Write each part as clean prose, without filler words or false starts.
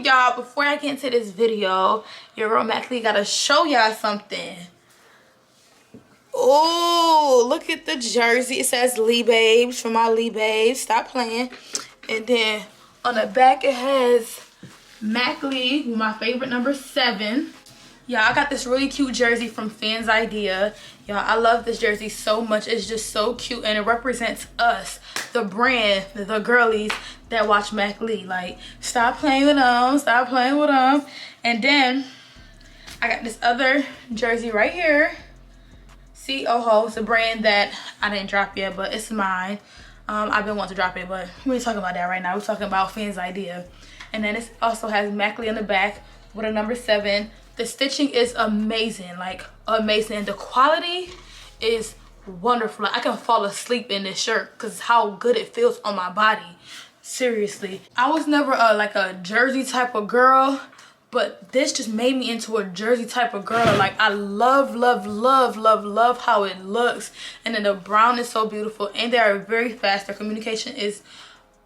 y'all, before I get into this video, your girl Mackli gotta show y'all something. Oh, look at the jersey. It says Lee Babes for my Lee Babes. Stop playing. And then on the back it has Mackli, my favorite number 7. Y'all, I got this really cute jersey from Fansidea. Y'all, I love this jersey so much. It's just so cute and it represents us, the brand, the girlies that watch Mackli. Like, stop playing with them, stop playing with them. And then I got this other jersey right here. See, Oho, it's a brand that I didn't drop yet, but it's mine. I've been wanting to drop it, but we ain't talking about that right now. We're talking about Fansidea. And then it also has Mackli on the back with a number 7. The stitching is amazing, like amazing. And the quality is wonderful. Like, I can fall asleep in this shirt because how good it feels on my body. Seriously. I was never like a jersey type of girl, but this just made me into a jersey type of girl. Like, I love, love, love, love, love how it looks. And then the brown is so beautiful. And they are very fast. Their communication is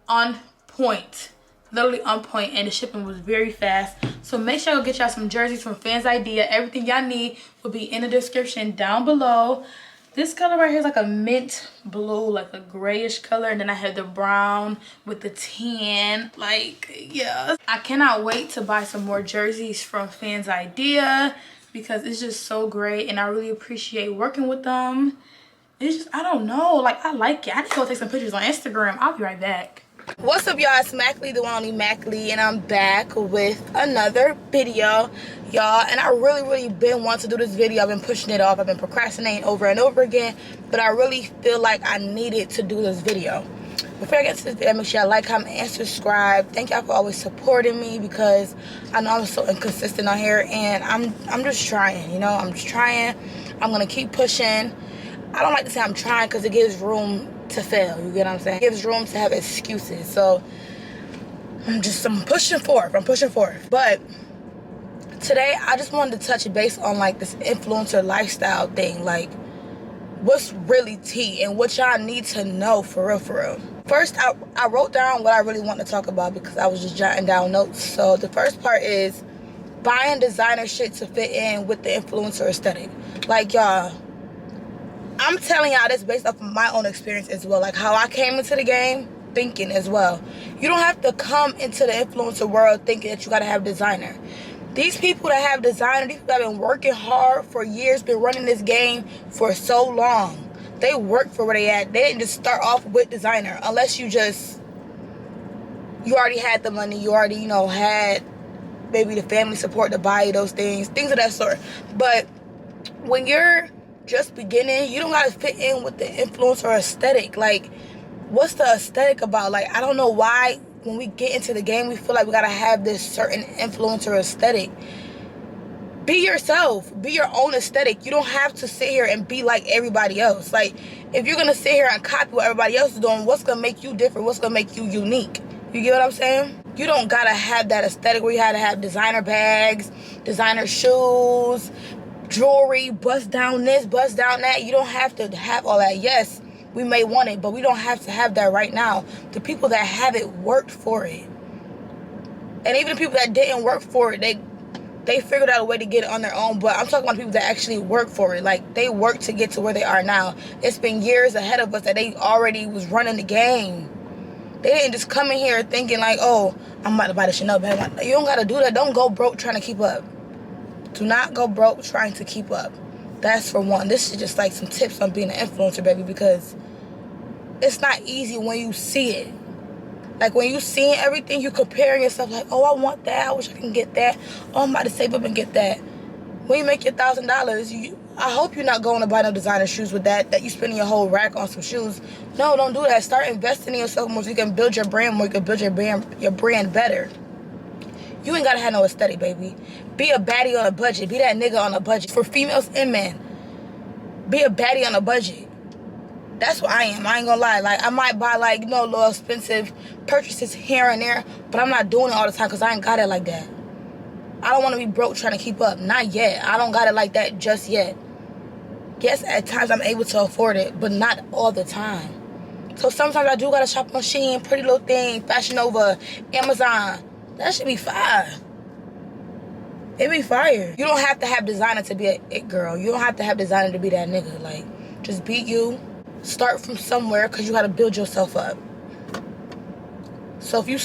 on point. Literally on point, and the shipping was very fast. So make sure you get y'all some jerseys from Fansidea. Everything y'all need will be in the description down below. This color right here is like a mint blue, like a grayish color, and then I have the brown with the tan. Like, yeah, I cannot wait to buy some more jerseys from Fansidea because it's just so great, and I really appreciate working with them. It's just, I don't know, like, I like it. I just go take some pictures on Instagram. I'll be right back. What's up, y'all? It's Mackli, the one only Mackli, and I'm back with another video, y'all. And I really been wanting to do this video. I've been pushing it off. I've been procrastinating over and over again, but I really feel like I needed to do this video. Before I get to this video, make sure y'all like, comment, and subscribe. Thank y'all for always supporting me because I know I'm so inconsistent on here, and I'm just trying, you know. I'm just trying. I'm gonna keep pushing. I don't like to say I'm trying because it gives room to fail, you get what I'm saying? It gives room to have excuses. So I'm pushing forward. But today I just wanted to touch base on like this influencer lifestyle thing, like what's really tea and what y'all need to know for real. First, I wrote down what I really want to talk about because I was just jotting down notes. So the first part is buying designer shit to fit in with the influencer aesthetic. Like, y'all, I'm telling y'all this based off of my own experience as well. Like how I came into the game thinking as well. You don't have to come into the influencer world thinking that you gotta have designer. These people that have designer, these people that have been working hard for years, been running this game for so long. They work for where they at. They didn't just start off with designer unless you already had the money. You already, you know, had maybe the family support to buy you those things of that sort. But when you're just beginning, you don't gotta fit in with the influencer aesthetic. Like, what's the aesthetic about? Like, I don't know why when we get into the game we feel like we gotta have this certain influencer aesthetic. Be yourself, be your own aesthetic. You don't have to sit here and be like everybody else. Like, if you're gonna sit here and copy what everybody else is doing, what's gonna make you different? What's gonna make you unique? You get what I'm saying? You don't gotta have that aesthetic where you had to have designer bags, designer shoes, jewelry, bust down this, bust down that. You don't have to have all that. Yes, we may want it, but we don't have to have that right now. The people that have it worked for it. And even the people that didn't work for it, they figured out a way to get it on their own. But I'm talking about people that actually work for it. Like, they worked to get to where they are now. It's been years ahead of us that they already was running the game. They didn't just come in here thinking like, oh, I'm about to buy the Chanel bag. You don't gotta do that. Don't go broke trying to keep up. Do not go broke trying to keep up. That's for one. This is just like some tips on being an influencer, baby, because it's not easy when you see it. Like, when you seeing everything, you comparing yourself like, oh, I want that. I wish I can get that. Oh, I'm about to save up and get that. When you make your $1,000, I hope you're not going to buy no designer shoes with that you spending your whole rack on some shoes. No, don't do that. Start investing in yourself more so you can build your brand more. You can build your brand better. You ain't gotta have no aesthetic, baby. Be a baddie on a budget. Be that nigga on a budget. For females and men, be a baddie on a budget. That's what I am. I ain't gonna lie. Like, I might buy, like, you know, little expensive purchases here and there, but I'm not doing it all the time because I ain't got it like that. I don't want to be broke trying to keep up. Not yet. I don't got it like that just yet. Yes, at times I'm able to afford it, but not all the time. So sometimes I do gotta shop on Shein, Pretty Little Thing, Fashion Nova, Amazon, That should be fire. It be fire. You don't have to have designer to be a it girl. You don't have to have designer to be that nigga. Like, just be you. Start from somewhere, because you got to build yourself up. So if you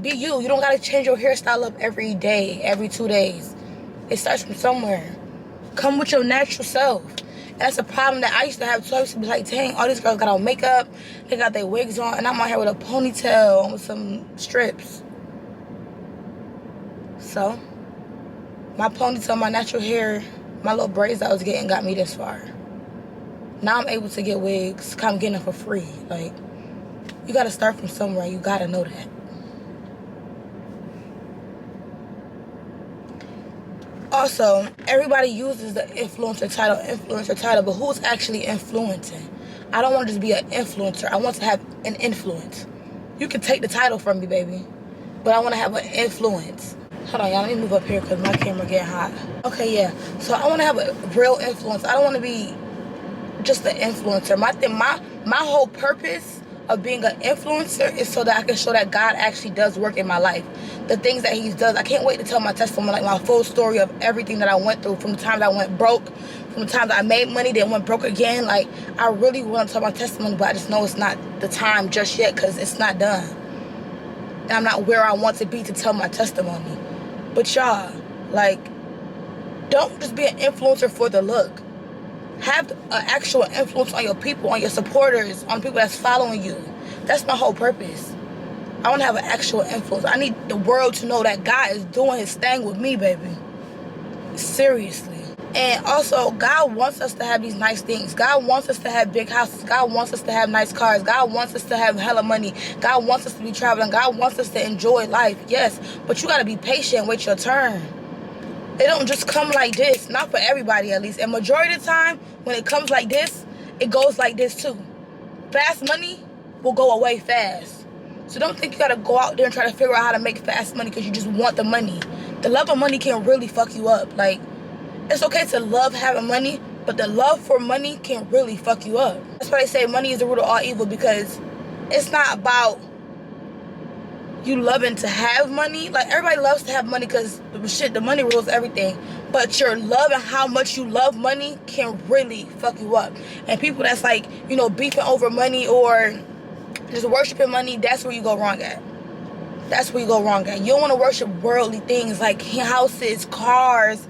be you. You don't got to change your hairstyle up every day, every 2 days. It starts from somewhere. Come with your natural self. And that's a problem that I used to have too. I used to be like, dang, all these girls got on makeup, they got their wigs on, and I'm out here with a ponytail and with some strips. So, my ponytail, my natural hair, my little braids I was getting got me this far. Now I'm able to get wigs, I'm getting them for free. Like, you gotta start from somewhere. You gotta know that. Also, everybody uses the influencer title, but who's actually influencing? I don't want to just be an influencer. I want to have an influence. You can take the title from me, baby, but I want to have an influence. Hold on, y'all. Let me move up here because my camera getting hot. Okay, yeah. So I want to have a real influence. I don't want to be just an influencer. My whole purpose of being an influencer is so that I can show that God actually does work in my life. The things that he does. I can't wait to tell my testimony, like my full story of everything that I went through, from the times I went broke, from the times I made money, then went broke again. Like, I really want to tell my testimony, but I just know it's not the time just yet because it's not done. And I'm not where I want to be to tell my testimony. But y'all, like, don't just be an influencer for the look. Have an actual influence on your people, on your supporters, on people that's following you. That's my whole purpose. I want to have an actual influence. I need the world to know that God is doing his thing with me, baby. Seriously. And also, God wants us to have these nice things. God wants us to have big houses. God wants us to have nice cars. God wants us to have hella money. God wants us to be traveling. God wants us to enjoy life. Yes, but you got to be patient and wait your turn. It don't just come like this. Not for everybody, at least. And majority of the time, when it comes like this, it goes like this too. Fast money will go away fast. So don't think you got to go out there and try to figure out how to make fast money because you just want the money. The love of money can really fuck you up. Like, it's okay to love having money, but the love for money can really fuck you up. That's why they say money is the root of all evil, because it's not about you loving to have money. Like, everybody loves to have money because shit, the money rules everything. But your love and how much you love money can really fuck you up. And people that's like, you know, beefing over money or just worshiping money, that's where you go wrong at. That's where you go wrong at. You don't want to worship worldly things like houses, cars,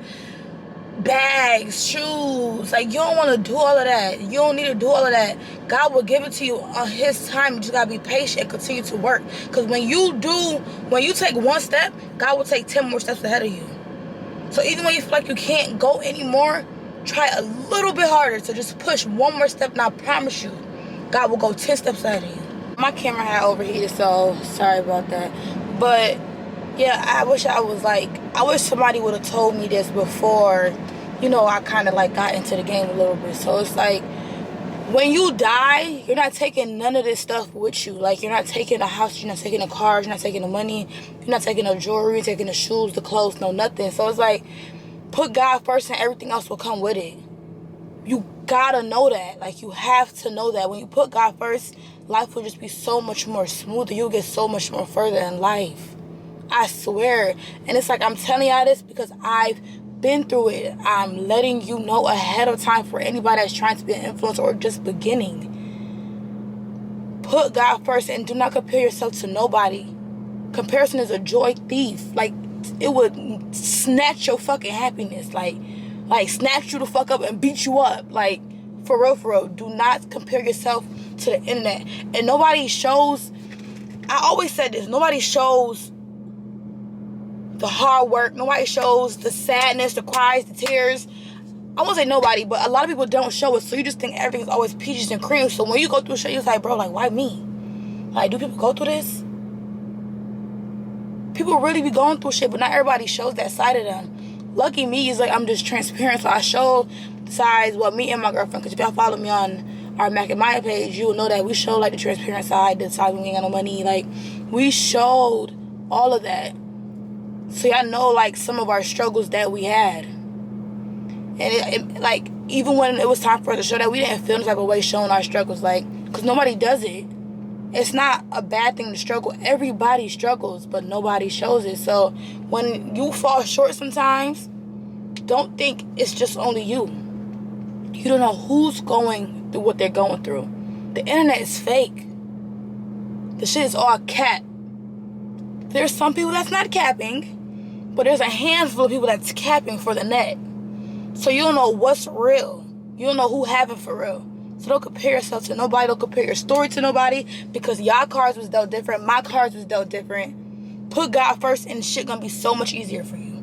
bags, shoes. Like, you don't want to do all of that. You don't need to do all of that. God will give it to you on his time. You just got to be patient and continue to work. Because when you take one step, God will take 10 more steps ahead of you. So even when you feel like you can't go anymore, try a little bit harder to just push one more step, and I promise you, God will go 10 steps ahead of you. My camera had overheated, so sorry about that. But yeah, I wish somebody would have told me this before, you know, I kind of like got into the game a little bit. So it's like, when you die, you're not taking none of this stuff with you. Like, you're not taking the house, you're not taking the cars, you're not taking the money, you're not taking the jewelry, you're taking the shoes, the clothes, no nothing. So it's like, put God first and everything else will come with it. You gotta know that. Like, you have to know that. When you put God first, life will just be so much more smoother. You'll get so much more further in life. I swear. And it's like, I'm telling y'all this because I've been through it. I'm letting you know ahead of time for anybody that's trying to be an influencer or just beginning. Put God first and do not compare yourself to nobody. Comparison is a joy thief. Like, it would snatch your fucking happiness. Like snatch you the fuck up and beat you up. Like, for real. Do not compare yourself to the internet. And nobody shows, I always said this, nobody shows the hard work. Nobody shows the sadness, the cries, the tears. I won't say nobody, but a lot of people don't show it. So you just think everything's always peaches and cream. So when you go through shit, you're like, bro, like, why me? Like, do people go through this? People really be going through shit, but not everybody shows that side of them. Lucky me is like, I'm just transparent. So I show the sides, well, me and my girlfriend, because if y'all follow me on our Mack and Maya page, you will know that we show like the transparent side, the side when we ain't got no money. Like, we showed all of that. So y'all know, like, some of our struggles that we had. And it like, even when it was time for us to show that, we didn't feel any type of way showing our struggles. Like, because nobody does it. It's not a bad thing to struggle. Everybody struggles, but nobody shows it. So when you fall short sometimes, don't think it's just only you. You don't know who's going through what they're going through. The internet is fake. The shit is all cap. There's some people that's not capping, but there's a handful of people that's capping for the net. So you don't know what's real. You don't know who have it for real. So don't compare yourself to nobody. Don't compare your story to nobody, because y'all cards was dealt different. My cards was dealt different. Put God first and shit gonna be so much easier for you.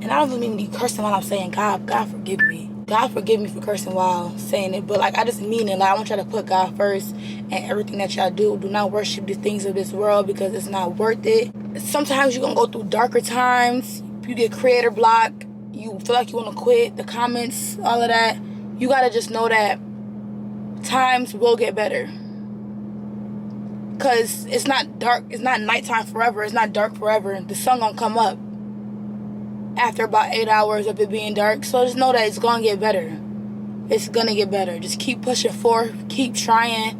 And I don't even mean to be cursing while I'm saying God forgive me. God forgive me for cursing while saying it. But like, I just mean it. Like, I want y'all to put God first and everything that y'all do. Do not worship the things of this world, because it's not worth it. Sometimes you're gonna go through darker times. You get creator block. You feel like you want to quit. The comments, all of that. You gotta just know that times will get better. Cause it's not dark. It's not nighttime forever. It's not dark forever. The sun gonna come up after about 8 hours of it being dark. So just know that it's gonna get better. It's gonna get better. Just keep pushing forth. Keep trying.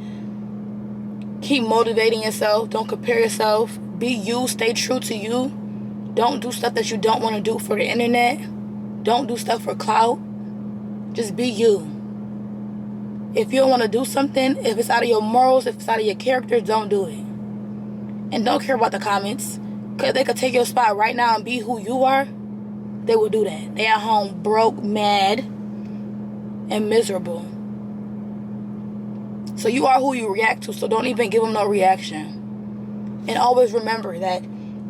Keep motivating yourself. Don't compare yourself. Be you. Stay true to you. Don't do stuff that you don't want to do for the internet. Don't do stuff for clout. Just be you. If you don't want to do something, if it's out of your morals, if it's out of your character, don't do it. And don't care about the comments. Because they could take your spot right now and be who you are. They will do that. They at home broke, mad, and miserable. So you are who you react to. So don't even give them no reaction. And always remember that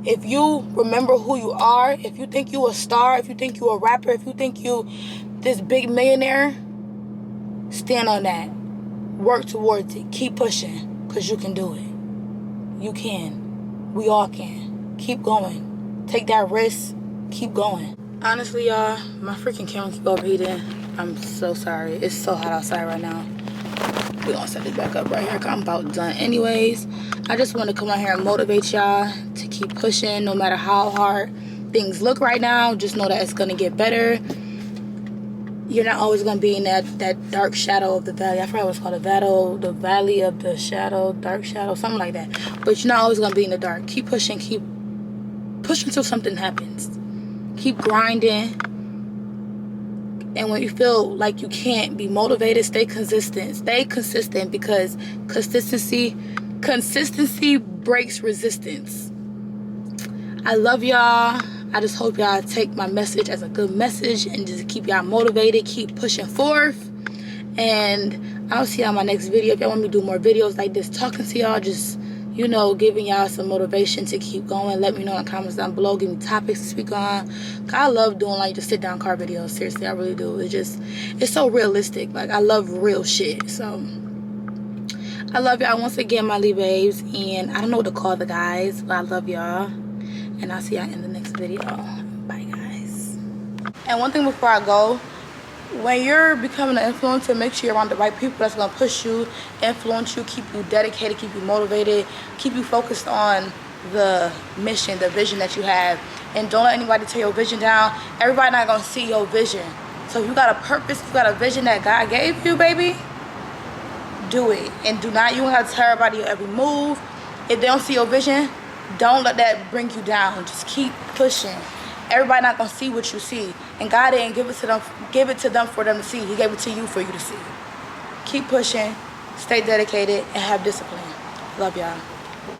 if you remember who you are, if you think you a star, if you think you a rapper, if you think you this big millionaire, stand on that. Work towards it. Keep pushing, because you can do it. You can. We all can. Keep going. Take that risk. Keep going. Honestly, y'all, my freaking camera keep overheating. I'm so sorry. It's so hot outside right now. We're gonna set this back up right here, because I'm about done anyways. I just want to come out here and motivate y'all to keep pushing, no matter how hard things look right now. Just know that it's gonna get better. You're not always going to be in that dark shadow of the valley. I forgot what it's called. The valley of the shadow, dark shadow, something like that. But you're not always going to be in the dark. Keep pushing until something happens. Keep grinding. And when you feel like you can't be motivated, stay consistent. Stay consistent, because consistency breaks resistance. I love y'all. I just hope y'all take my message as a good message and just keep y'all motivated. Keep pushing forth. And I'll see y'all in my next video. If y'all want me to do more videos like this, talking to y'all, just, you know, giving y'all some motivation to keep going. Let me know in the comments down below. Give me topics to speak on. I love doing like just sit down car videos. Seriously, I really do. It's so realistic. Like, I love real shit. So I love y'all once again, my Lee babes. And I don't know what to call the guys, but I love y'all. And I'll see y'all in the next video. Bye, guys. And one thing before I go, when you're becoming an influencer, make sure you're around the right people that's going to push you, influence you, keep you dedicated, keep you motivated, keep you focused on the mission, the vision that you have. And don't let anybody tear your vision down. Everybody not going to see your vision. So if you got a purpose, if you got a vision that God gave you, baby, do it. And you don't have to tell everybody your every move. If they don't see your vision, don't let that bring you down. Just keep pushing. Everybody not gonna see what you see, and God didn't give it to them for them to see. He gave it to you for you to see. Keep pushing, stay dedicated, and have discipline. Love y'all.